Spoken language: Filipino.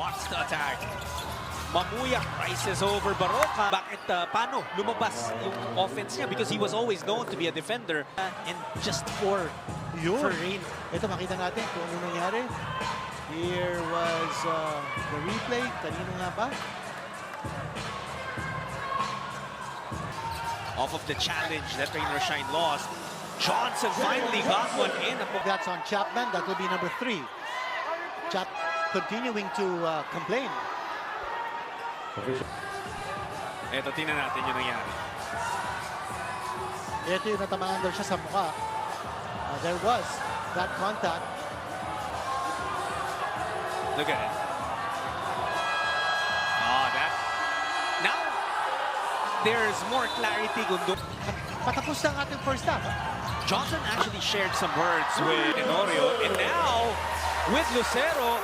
Watch the attack. Mamuyak rises over Baroka. Bakit paano lumabas yung offense niya? Because he was always known to be a defender. And just for rain. Ito, makita natin kung ano nangyari. Here was the replay. Kanino nga ba? Off of the challenge that Rain or Shine lost. Johnson finally got one in. That's on Chapman. That will be number 3. Chap continuing to complain. Ito, tingnan natin yung nangyari. Ito yung natamaan daw siya sa mukha. There was that contact. Look at it. Oh, that. Now, there's more clarity. Patapos na ang ating first half. Johnson actually shared some words with Tenorio. And now, with Lucero,